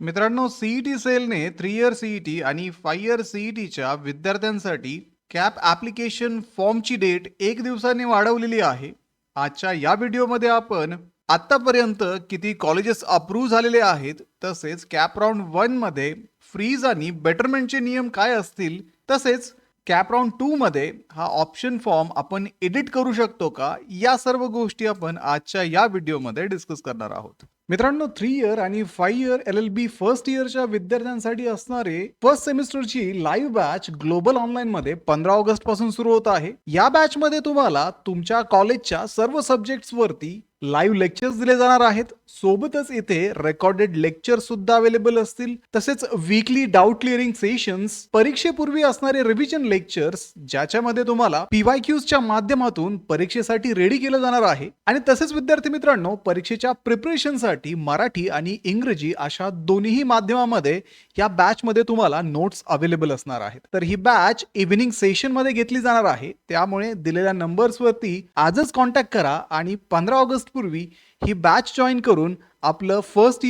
मित्रांनो, सीईटी सेलने 3 year CET आणि 5 इयर सीईटीच्या विद्यार्थ्यांसाठी कॅप ॲप्लिकेशन फॉर्मची डेट 1 दिवसाने वाढवलेली आहे. आजच्या या व्हिडिओमध्ये आपण आतापर्यंत किती कॉलेजेस अप्रूव्ह झालेले आहेत, तसेच कॅप राऊंड 1 मध्ये फ्रीज आणि बेटरमेंटचे नियम काय असतील, तसेच कॅप राऊंड 2 मध्ये हा ऑप्शन फॉर्म आपण एडिट करू शकतो का, या सर्व गोष्टी आपण आजच्या या व्हिडिओमध्ये डिस्कस करणार आहोत. मित्रांनो, 3 इयर आणि 5 इयर LLB फर्स्ट इयरच्या विद्यार्थ्यांसाठी असणारे फर्स्ट सेमिस्टरची लाईव्ह बॅच ग्लोबल ऑनलाईन मध्ये 15 ऑगस्ट पासून सुरू होत आहे. या बॅच मध्ये तुम्हाला तुमच्या कॉलेजच्या सर्व सब्जेक्ट्स वरती लाईव्ह लेक्चर्स दिले जाणार आहेत. सोबतच इथे रेकॉर्डेड लेक्चर सुद्धा अवेलेबल असतील. तसेच वीकली डाऊट क्लिअरिंग सेशन्स, परीक्षेपूर्वी असणारे रिव्हिजन लेक्चर्स, ज्याच्यामध्ये तुम्हाला PYQs च्या माध्यमातून परीक्षेसाठी रेडी केलं जाणार आहे. आणि तसेच विद्यार्थी मित्रांनो, परीक्षेच्या प्रिपरेशनसाठी मराठी आणि इंग्रजी अशा दोन्ही माध्यमामध्ये या बॅच मध्ये तुम्हाला नोट्स अवेलेबल असणार आहेत. तर ही बॅच इव्हिनिंग सेशन मध्ये घेतली जाणार आहे. त्यामुळे दिलेल्या नंबर्स वरती आजच कॉन्टॅक्ट करा आणि 15 ऑगस्ट पूर्वी ही बॅच जॉईन करून आपलं फर्स्ट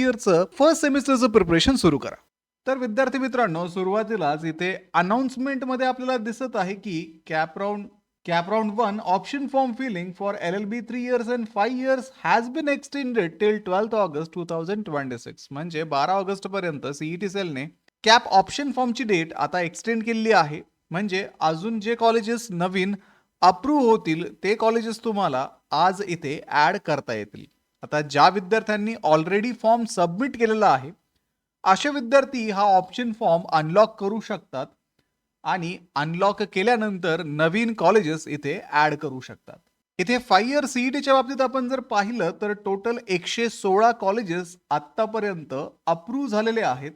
सेमिस्टरचं प्रिपरेशन सुरू करा. तर विद्यार्थी मित्रांनो, सुरुवातीलाच इथे अनाउन्समेंट मध्ये आपल्याला दिसत आहे की CAP round 1 option form filling for LLB 3 years and 5 years has been extended till 12 August 2026. म्हणजे 12 ऑगस्ट पर्यंत सीईटी सेलने कॅप ऑप्शन फॉर्मची डेट आता एक्सटेंड केलेली आहे. म्हणजे अजून जे कॉलेजेस नवीन अप्रूव्ह होतील ते कॉलेजेस तुम्हाला आज इथे ऍड करता येतील. आता ज्या विद्यार्थ्यांनी ऑलरेडी फॉर्म सबमिट केलेला आहे, असे विद्यार्थी हा ऑप्शन फॉर्म अनलॉक करू शकतात आणि अनलॉक केल्यानंतर नवीन कॉलेजेस इथे ऍड करू शकतात. इथे 5 इयर सीईटीच्या बाबतीत आपण जर पाहिलं तर टोटल 116 कॉलेजेस आतापर्यंत अप्रूव्ह झालेले आहेत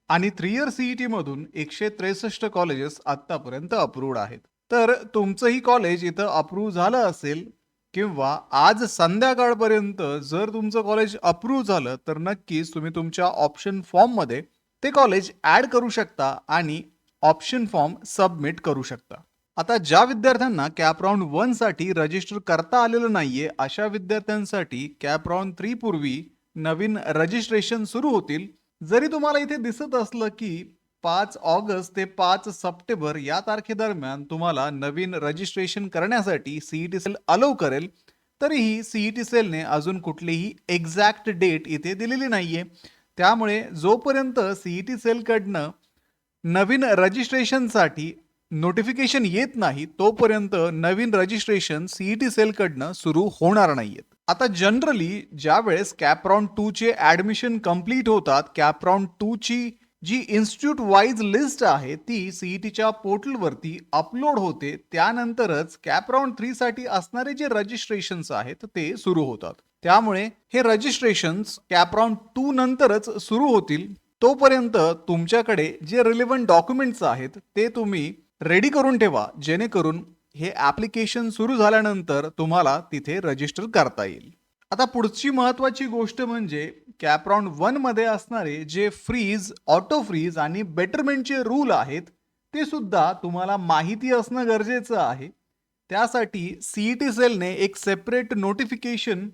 आणि 3 इयर सीईटी मधून 163 कॉलेजेस आतापर्यंत अप्रूव्ड आहेत. तर तुमचंही कॉलेज इथं अप्रूव्ह झालं असेल किंवा आज संध्याकाळपर्यंत जर तुमचं कॉलेज अप्रूव्ह झालं तर नक्कीच तुम्ही तुमच्या ऑप्शन फॉर्ममध्ये ते कॉलेज ऍड करू शकता आणि ऑप्शन फॉर्म सबमिट करू शकता. आता ज्या विद्यार्थ्यांना कॅप राऊंड 1 साठी रजिस्टर करता आलेलं नाहीये, अशा विद्यार्थ्यांसाठी कॅप राऊंड 3 पूर्वी नवीन रजिस्ट्रेशन सुरू होतील. जरी तुम्हाला इथे दिसत असलं की 5 ऑगस्ट ते 5 सप्टेंबर या तारखेदरम्यान तुम्हाला नवीन रजिस्ट्रेशन करण्यासाठी सीईटी सेल अलाउ करेल, तरीही सीईटी सेलने अजून कुठलीही एक्झॅक्ट डेट इथे दिलेली नाहीये. त्यामुळे जोपर्यंत सीईटी सेलकडनं नवीन रजिस्ट्रेशनसाठी नोटिफिकेशन येत नाही, तोपर्यंत नवीन रजिस्ट्रेशन सीईटी सेलकडनं सुरू होणार नाहीयेत. आता जनरली ज्या वेळेस कॅप राऊंड 2 चे ऍडमिशन कंप्लीट होतात, कॅप राऊंड 2 ची जी इन्स्टिट्यूट वाईज लिस्ट आहे ती सीईटीच्या पोर्टलवरती अपलोड होते. त्यानंतरच कॅप राऊंड 3 साठी असणारे जे रजिस्ट्रेशन्स आहेत ते सुरू होतात. त्यामुळे हे रजिस्ट्रेशन्स कॅप राऊंड 2 नंतरच सुरू होतील. तोपर्यंत तुमच्याकडे जे रिलेव्हंट डॉक्युमेंट्स आहेत ते तुम्ही रेडी करून ठेवा, जेणेकरून हे ऍप्लिकेशन सुरू झाल्यानंतर तुम्हाला तिथे रजिस्टर करता येईल. आता पुढची महत्वाची गोष्ट म्हणजे कॅप राऊंड 1 मध्ये असणारे जे फ्रीज, ऑटो फ्रीज आणि बेटरमेंटचे रूल आहेत ते सुद्धा तुम्हाला माहिती असणं गरजेचं आहे. त्यासाठी सीईटी सेलने एक सेपरेट नोटिफिकेशन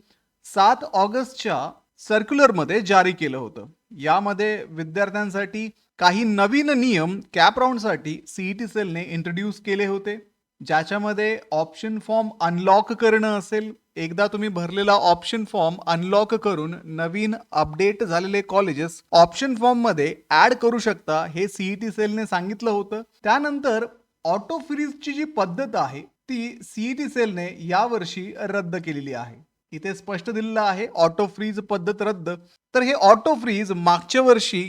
7 ऑगस्टच्या सर्क्युलरमध्ये जारी केलं होतं. यामध्ये विद्यार्थ्यांसाठी काही नवीन नियम कॅप राऊंडसाठी सीईटी सेलने इंट्रोड्यूस केले होते, ज्याच्यामध्ये ऑप्शन फॉर्म अनलॉक करणं असेल. एकदा तुम्ही भरलेला ऑप्शन फॉर्म अनलॉक करून नवीन अपडेट झालेले कॉलेजेस ऑप्शन फॉर्म मध्ये ऍड करू शकता, हे सीईटी सेलने सांगितलं होतं. त्यानंतर ऑटो फ्रीजची जी पद्धत आहे ती सीईटी सेलने यावर्षी रद्द केलेली आहे. इथे स्पष्ट दिलेलं आहे ऑटो फ्रीज पद्धत रद्द. तर हे ऑटो फ्रीज मागच्या वर्षी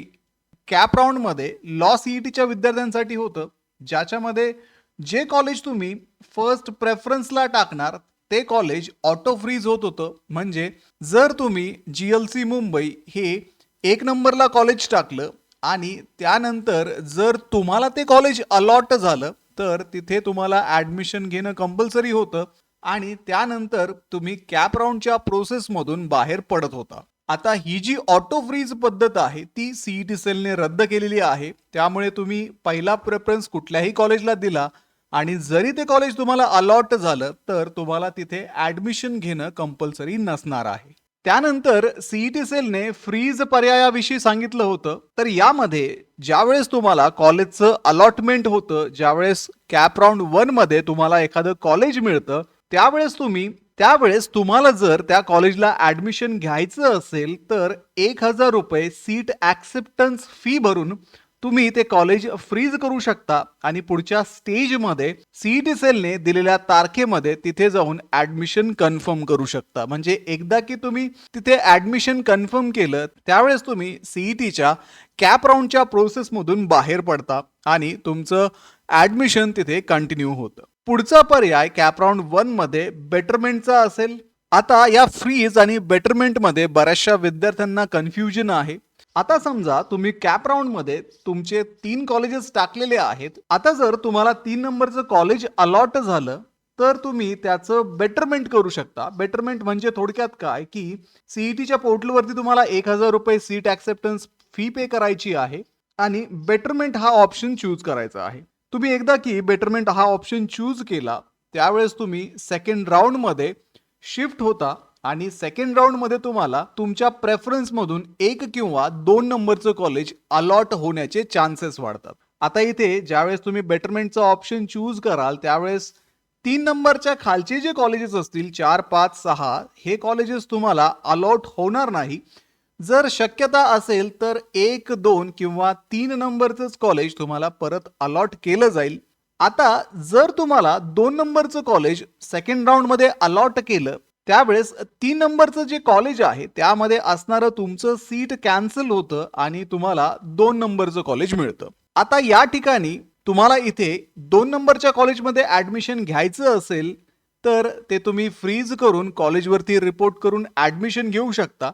कॅप राऊंड मध्ये लॉ सीईटीच्या विद्यार्थ्यांसाठी होतं, ज्याच्यामध्ये जे कॉलेज तुम्ही फर्स्ट प्रेफरन्सला टाकणार ते कॉलेज ऑटो फ्रीज होत होतं. म्हणजे जर तुम्ही GLC मुंबई हे 1 नंबरला कॉलेज टाकलं आणि त्यानंतर जर तुम्हाला ते कॉलेज अलॉट झालं तर तिथे तुम्हाला ऍडमिशन घेणं कंपल्सरी होतं आणि त्यानंतर तुम्ही कॅप राऊंडच्या प्रोसेसमधून बाहेर पडत होता. आता ही जी ऑटो फ्रीज पद्धत आहे ती सीईटी सेलने रद्द केलेली आहे. त्यामुळे तुम्ही पहिला प्रेफरन्स कुठल्याही कॉलेजला दिला आणि जरी ते कॉलेज तुम्हाला अलॉट झालं तर तुम्हाला तिथे ऍडमिशन घेणं कंपल्सरी नसणार आहे. त्यानंतर सीईटी सेलने फ्रीज पर्यायाविषयी सांगितलं होतं. तर यामध्ये ज्यावेळेस तुम्हाला कॉलेजचं अलॉटमेंट होतं, ज्यावेळेस कॅप राऊंड 1 मध्ये तुम्हाला एखादं कॉलेज मिळतं, त्यावेळेस तुम्हाला जर त्या कॉलेजला ऍडमिशन घ्यायचं असेल तर 1,000 रुपये सीट ऍक्सेप्टन्स फी भरून तुम्ही ते कॉलेज फ्रीज करू शकता आणि पुढच्या स्टेजमध्ये सीईटी सेलने दिलेल्या तारखेमध्ये तिथे जाऊन ऍडमिशन कन्फर्म करू शकता. म्हणजे एकदा की तुम्ही तिथे ऍडमिशन कन्फर्म केलं त्यावेळेस तुम्ही सीईटीच्या कॅप राऊंडच्या प्रोसेसमधून बाहेर पडता आणि तुमचं ऍडमिशन तिथे कंटिन्यू होतं. पुढचा पर्याय कॅप राऊंड 1 मध्ये बेटरमेंटचा असेल. आता या फ्रीज आणि बेटरमेंट मध्ये बऱ्याचशा विद्यार्थ्यांना कन्फ्युजन आहे. आता समजा तुम्ही कॅप राऊंड मध्ये तुमचे 3 कॉलेजेस टाकलेले आहेत. आता जर तुम्हाला 3 नंबरचं कॉलेज अलॉट झालं तर तुम्ही त्याचं बेटरमेंट करू शकता. बेटरमेंट म्हणजे थोडक्यात काय की सीईटीच्या पोर्टलवरती तुम्हाला 1,000 रुपये सीट ऍक्सेप्टन्स फी पे करायची आहे आणि बेटरमेंट हा ऑप्शन चूज करायचा आहे. तुम्ही एकदा की बेटरमेंट हा ऑप्शन चूज केला त्यावेळेस तुम्ही सेकंड राऊंड मध्ये शिफ्ट होता आणि सेकंड राऊंड मध्ये तुम्हाला तुमच्या प्रेफरन्स मधून 1 किंवा 2 नंबरचं कॉलेज अलॉट होण्याचे चान्सेस वाढतात. आता इथे ज्यावेळेस तुम्ही बेटरमेंटचा ऑप्शन चूज कराल त्यावेळेस 3 नंबरच्या खालचे जे कॉलेजेस असतील 4, 5, 6 हे कॉलेजेस तुम्हाला अलॉट होणार नाही. जर शक्यता असेल तर 1, 2 किंवा 3 नंबरचंच कॉलेज तुम्हाला परत अलॉट केलं जाईल. आता जर तुम्हाला 2 नंबरचं कॉलेज सेकंड राऊंड मध्ये अलॉट केलं त्यावेळेस 3 नंबरचं जे कॉलेज आहे त्यामध्ये असणारं तुमचं सीट कॅन्सल होतं आणि तुम्हाला 2 नंबरचं कॉलेज मिळतं. आता या ठिकाणी तुम्हाला इथे 2 नंबरच्या कॉलेजमध्ये ऍडमिशन घ्यायचं असेल तर ते तुम्ही फ्रीज करून कॉलेजवरती रिपोर्ट करून ऍडमिशन घेऊ शकता.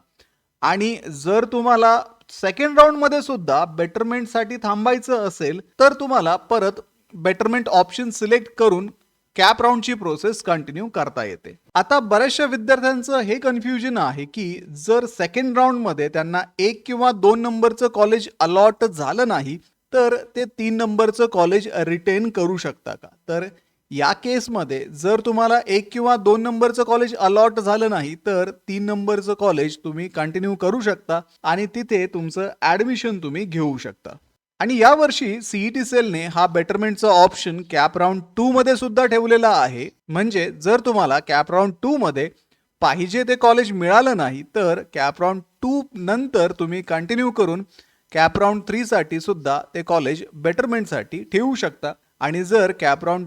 आणि जर तुम्हाला सेकंड राऊंड मध्ये सुद्धा बेटरमेंटसाठी थांबायचं असेल तर तुम्हाला परत बेटरमेंट ऑप्शन सिलेक्ट करून कॅप राऊंडची प्रोसेस कंटिन्यू करता येते. आता बऱ्याचशा विद्यार्थ्यांचं हे कन्फ्युजन आहे की जर सेकंड राऊंड मध्ये त्यांना 1 किंवा 2 नंबरचं कॉलेज अलॉट झालं नाही तर ते 3 नंबरचं कॉलेज रिटेन करू शकता का? तर या केसमध्ये जर तुम्हाला 1 किंवा 2 नंबरचं कॉलेज अलॉट झालं नाही तर 3 नंबरचं कॉलेज तुम्ही कंटिन्यू करू शकता आणि तिथे तुमचं ऍडमिशन तुम्ही घेऊ शकता. आणि यावर्षी सीईटी सेलने हा बेटरमेंटचा ऑप्शन कॅप राऊंड 2 मध्ये सुद्धा ठेवलेला आहे. म्हणजे जर तुम्हाला कॅप राऊंड 2 मध्ये पाहिजे ते कॉलेज मिळालं नाही तर कॅप राऊंड 2 नंतर तुम्ही कंटिन्यू करून कॅप राऊंड 3 साठी सुद्धा ते कॉलेज बेटरमेंटसाठी ठेवू शकता. आणि जर कॅप राऊंड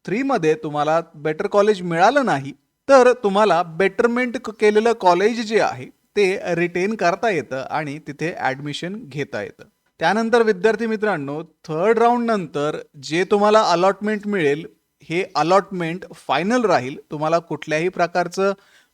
3 मध्ये तुम्हाला बेटर कॉलेज मिळालं नाही तर तुम्हाला बेटरमेंट केलेलं कॉलेज जे आहे ते रिटेन करता येतं आणि तिथे ऍडमिशन घेता येतं. त्यानंतर विद्यार्थी मित्रांनो थर्ड राऊंड नंतर जे तुम्हाला अलॉटमेंट मिळेल हे अलॉटमेंट फायनल राहील. तुम्हाला कुठल्याही प्रकारचं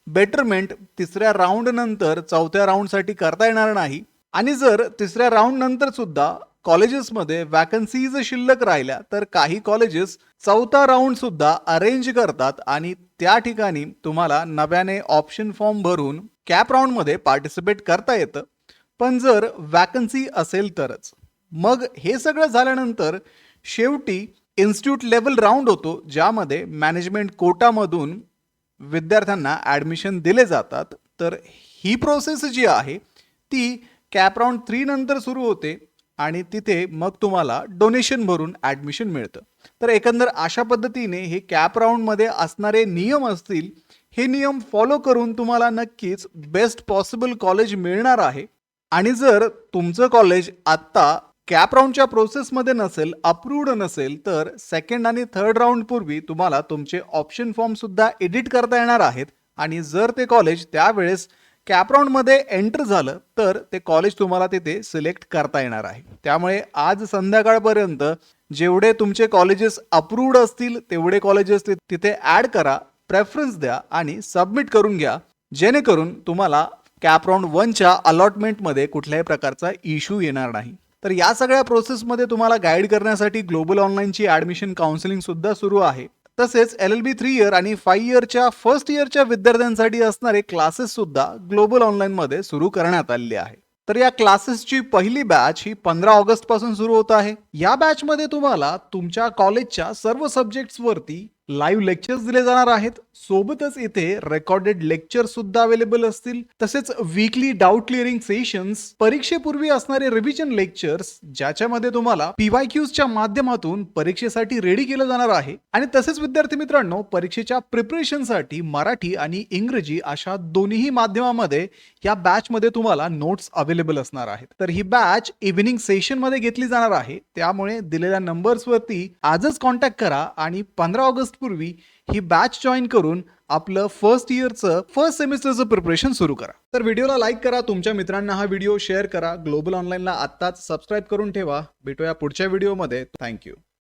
बेटरमेंट तिसऱ्या राऊंड नंतर चौथ्या राऊंडसाठी करता येणार नाही. आणि जर तिसऱ्या राऊंड नंतर सुद्धा कॉलेजेसमध्ये वॅकन्सीज शिल्लक राहिल्या तर काही कॉलेजेस चौथा राऊंड सुद्धा अरेंज करतात आणि त्या ठिकाणी तुम्हाला नव्याने ऑप्शन फॉर्म भरून कॅप राऊंड मध्ये पार्टिसिपेट करता येतं. पण जर वॅकन्सी असेल तरच. मग हे सगळं झाल्यानंतर शेवटी इन्स्टिट्यूट लेवल राऊंड होतो ज्यामध्ये मॅनेजमेंट कोटामधून विद्यार्थ्यांना ऍडमिशन दिले जातात. तर ही प्रोसेस जी आहे ती कॅप राऊंड 3 नंतर सुरू होते आणि तिथे मग तुम्हाला डोनेशन भरून ऍडमिशन मिळतं. तर एकंदर अशा पद्धतीने हे कॅप राऊंड मध्ये असणारे नियम असतील हे नियम फॉलो करून तुम्हाला नक्कीच बेस्ट पॉसिबल कॉलेज मिळणार आहे. आणि जर तुमचं कॉलेज आत्ता कॅप राऊंडच्या प्रोसेसमध्ये नसेल, अप्रूव्ड नसेल तर सेकंड आणि थर्ड राऊंड पूर्वी तुम्हाला तुमचे ऑप्शन फॉर्म सुद्धा एडिट करता येणार आहेत. आणि जर ते कॉलेज त्यावेळेस कॅप राऊंड मध्ये एंटर झालं तर ते कॉलेज तुम्हाला तिथे सिलेक्ट करता येणार आहे. त्यामुळे आज संध्याकाळपर्यंत जेवढे तुमचे कॉलेजेस अप्रूव्ड असतील तेवढे कॉलेजेस तिथे ऍड करा, प्रेफरन्स द्या आणि सबमिट करून घ्या जेणेकरून तुम्हाला कॅप राऊंड 1च्या अलॉटमेंटमध्ये कुठल्याही प्रकारचा इश्यू येणार नाही. तर या सगळ्या प्रोसेसमध्ये तुम्हाला गाईड करण्यासाठी ग्लोबल ऑनलाईनची ॲडमिशन काउन्सिलिंग सुद्धा सुरू आहे. तसेच LLB 3 इयर आणि 5 इयरच्या फर्स्ट इयरच्या विद्यार्थ्यांसाठी असणारे क्लासेस सुद्धा ग्लोबल ऑनलाईनमध्ये सुरू करण्यात आलेले आहे. तर या क्लासेसची पहिली बॅच ही 15 ऑगस्ट पासून सुरू होत आहे. या बॅचमध्ये तुम्हाला तुमच्या कॉलेजच्या सर्व सब्जेक्ट्सवरती लाईव्ह लेक्चर्स दिले जाणार आहेत. सोबतच इथे रेकॉर्डेड लेक्चर सुद्धा अवेलेबल असतील. तसेच वीकली डाऊट क्लिअरिंग सेशन्स, परीक्षेपूर्वी असणारे रिव्हिजन लेक्चर्स ज्याच्यामध्ये तुम्हाला पीवायक्यूजच्या माध्यमातून परीक्षेसाठी रेडी केलं जाणार आहे. आणि तसेच विद्यार्थी मित्रांनो, परीक्षेच्या प्रिपरेशनसाठी मराठी आणि इंग्रजी अशा दोन्ही माध्यमामध्ये या बॅच मध्ये तुम्हाला नोट्स अवेलेबल असणार आहेत. तर ही बॅच इव्हिनिंग सेशन मध्ये घेतली जाणार आहे. त्यामुळे दिलेल्या नंबर्स वरती आजच कॉन्टॅक्ट करा आणि 15 ऑगस्ट पूर्वी ही बॅच जॉईन करून आपलं फर्स्ट सेमिस्टरचं प्रिपरेशन सुरू करा. तर व्हिडिओला लाईक करा, तुमच्या मित्रांना हा व्हिडिओ शेअर करा. ग्लोबल ऑनलाईनला आत्ताच सबस्क्राईब करून ठेवा. भेटूया पुढच्या व्हिडिओमध्ये. थँक्यू.